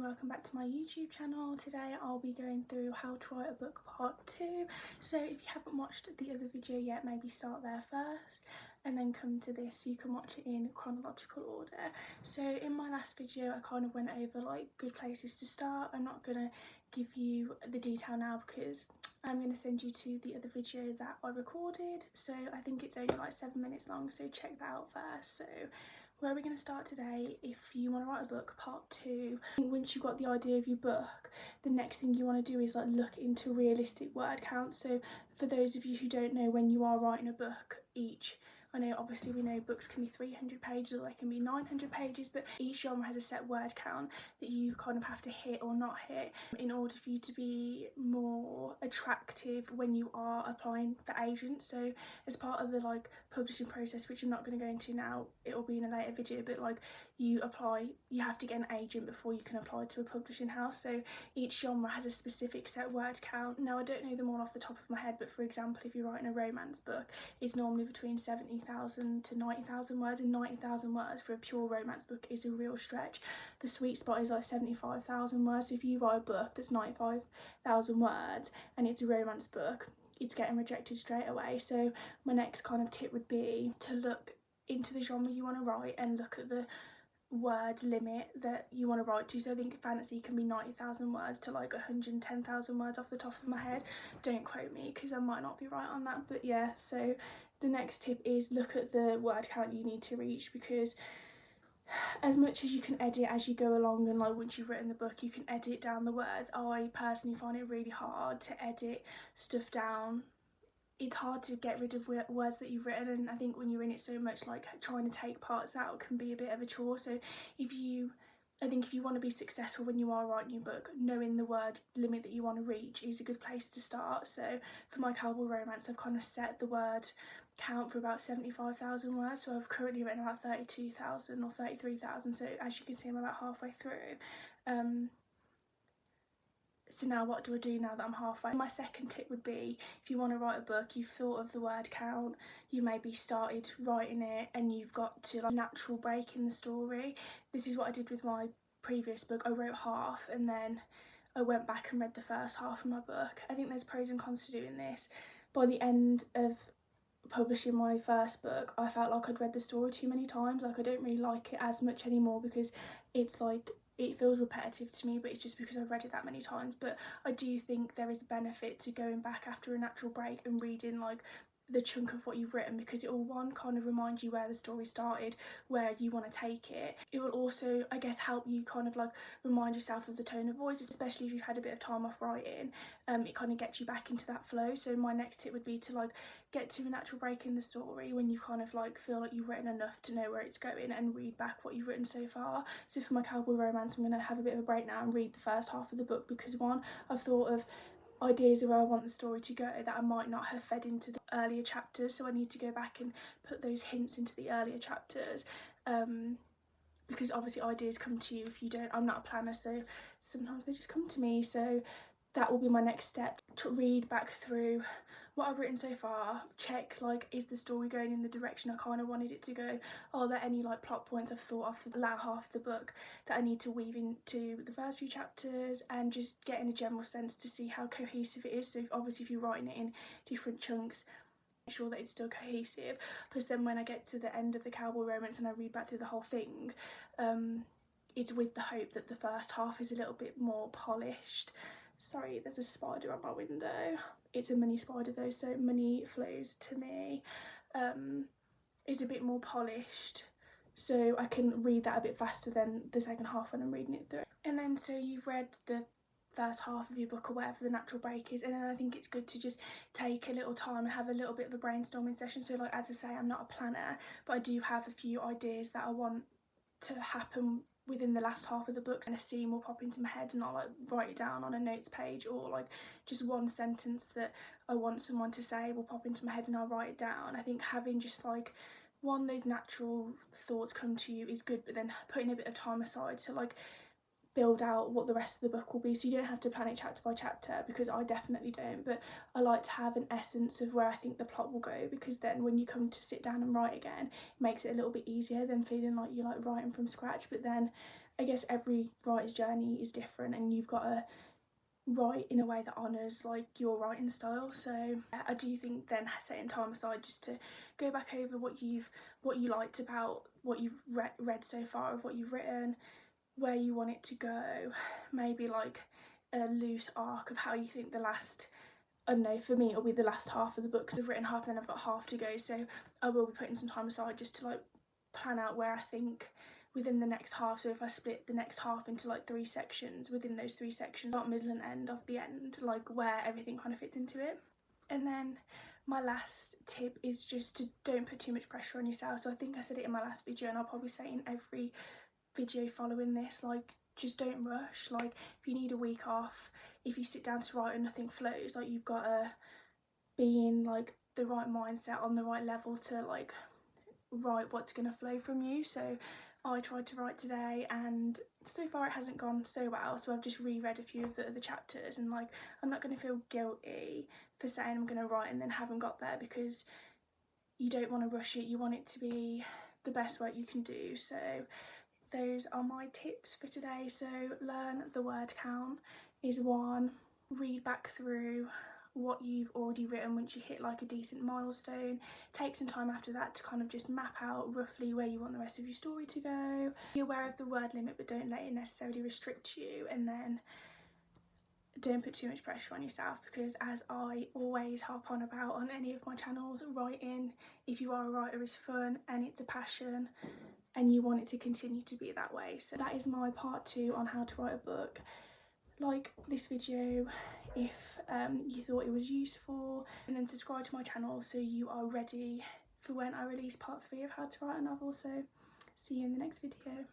welcome back to my YouTube channel. Today I'll be going through how to write a book part 2. So if you haven't watched the other video yet, maybe start there first and then come to this so you can watch it in chronological order. So in my last video I kind of went over like good places to start. I'm not going to give you the detail now because I'm going to send you to the other video that I recorded. So I think it's only like 7 minutes long, so check that out first. So where we're going to start today, if you want to write a book, part 2, once you've got the idea of your book, the next thing you want to do is like look into realistic word counts. So for those of you who don't know, when you are writing a book, I know obviously we know books can be 300 pages or they can be 900 pages, but each genre has a set word count that you kind of have to hit or not hit in order for you to be more attractive when you are applying for agents. So as part of the like publishing process, which I'm not going to go into now, it will be in a later video, but like you have to get an agent before you can apply to a publishing house. So each genre has a specific set word count. Now I don't know them all off the top of my head, but for example, if you're writing a romance book, it's normally between 70,000 to 90,000 words, and 90,000 words for a pure romance book is a real stretch. The sweet spot is like 75,000 words. So if you write a book that's 95,000 words and it's a romance book, it's getting rejected straight away. So my next kind of tip would be to look into the genre you want to write and look at the word limit that you want to write to. So I think fantasy can be 90,000 words to like 110,000 words off the top of my head. Don't quote me because I might not be right on that, but yeah. So the next tip is look at the word count you need to reach, because as much as you can edit as you go along, and like once you've written the book you can edit down the words, I personally find it really hard to edit stuff down. It's hard to get rid of words that you've written, and I think when you're in it so much, like trying to take parts out can be a bit of a chore. So I think if you want to be successful when you are writing your book, knowing the word limit that you want to reach is a good place to start. So for my cowboy romance, I've kind of set the word count for about 75,000 words. So I've currently written about 32,000 or 33,000. So as you can see, I'm about halfway through. So now what do I do now that I'm halfway? My second tip would be, if you want to write a book, you've thought of the word count, you maybe started writing it and you've got to like natural break in the story. This is what I did with my previous book. I wrote half and then I went back and read the first half of my book. I think there's pros and cons to doing this. By the end of publishing my first book, I felt like I'd read the story too many times. Like I don't really like it as much anymore because it's like it feels repetitive to me, but it's just because I've read it that many times. But I do think there is a benefit to going back after a natural break and reading like the chunk of what you've written, because it will, one, kind of remind you where the story started, where you want to take it. It will also, I guess, help you kind of like remind yourself of the tone of voice, especially if you've had a bit of time off writing. It kind of gets you back into that flow. So my next tip would be to like get to a natural break in the story when you kind of like feel like you've written enough to know where it's going, and read back what you've written so far. So for my cowboy romance, I'm going to have a bit of a break now and read the first half of the book, because one, I've thought of ideas of where I want the story to go that I might not have fed into the earlier chapters, so I need to go back and put those hints into the earlier chapters, because obviously ideas come to you if you don't. I'm not a planner, so sometimes they just come to me. So that will be my next step, to read back through what I've written so far, check like, is the story going in the direction I kind of wanted it to go? Are there any like plot points I've thought of for the latter half of the book that I need to weave into the first few chapters, and just getting a general sense to see how cohesive it is. So obviously if you're writing it in different chunks, make sure that it's still cohesive. Plus then when I get to the end of the cowboy romance and I read back through the whole thing, it's with the hope that the first half is a little bit more polished. Sorry, there's a spider on my window. It's a mini spider though, so money flows to me. Is a bit more polished, so I can read that a bit faster than the second half when I'm reading it through. And then so you've read the first half of your book or whatever the natural break is, and then I think it's good to just take a little time and have a little bit of a brainstorming session. So like, as I say, I'm not a planner, but I do have a few ideas that I want to happen within the last half of the book, and a scene will pop into my head and I'll like write it down on a notes page, or like just one sentence that I want someone to say will pop into my head and I'll write it down. I think having just like those natural thoughts come to you is good, but then putting a bit of time aside to like build out what the rest of the book will be, so you don't have to plan it chapter by chapter, because I definitely don't, but I like to have an essence of where I think the plot will go, because then when you come to sit down and write again, it makes it a little bit easier than feeling like you're like writing from scratch. But then I guess every writer's journey is different, and you've got to write in a way that honours like your writing style. So I do think then setting time aside just to go back over what you liked about what you've read so far, of what you've written, where you want it to go, maybe like a loose arc of how you think the last, I don't know, for me it'll be the last half of the book because I've written half and then I've got half to go, so I will be putting some time aside just to like plan out where I think within the next half. So if I split the next half into like 3 sections, within those 3 sections, start, middle and end of the end, like where everything kind of fits into it. And then my last tip is just to don't put too much pressure on yourself. So I think I said it in my last video, and I'll probably say it in every video following this, like just don't rush. Like if you need a week off, if you sit down to write and nothing flows, like you've got to be in like the right mindset, on the right level to like write what's going to flow from you. So I tried to write today and so far it hasn't gone so well, so I've just reread a few of the chapters, and like I'm not going to feel guilty for saying I'm going to write and then haven't got there, because you don't want to rush it, you want it to be the best work you can do. So those are my tips for today. So learn the word count is one, read back through what you've already written once you hit like a decent milestone, take some time after that to kind of just map out roughly where you want the rest of your story to go. Be aware of the word limit, but don't let it necessarily restrict you, and then don't put too much pressure on yourself, because as I always harp on about on any of my channels, writing, if you are a writer, is fun and it's a passion and you want it to continue to be that way. So that is my part 2 on how to write a book. Like this video if you thought it was useful, and then subscribe to my channel so you are ready for when I release part 3 of how to write a novel. So see you in the next video.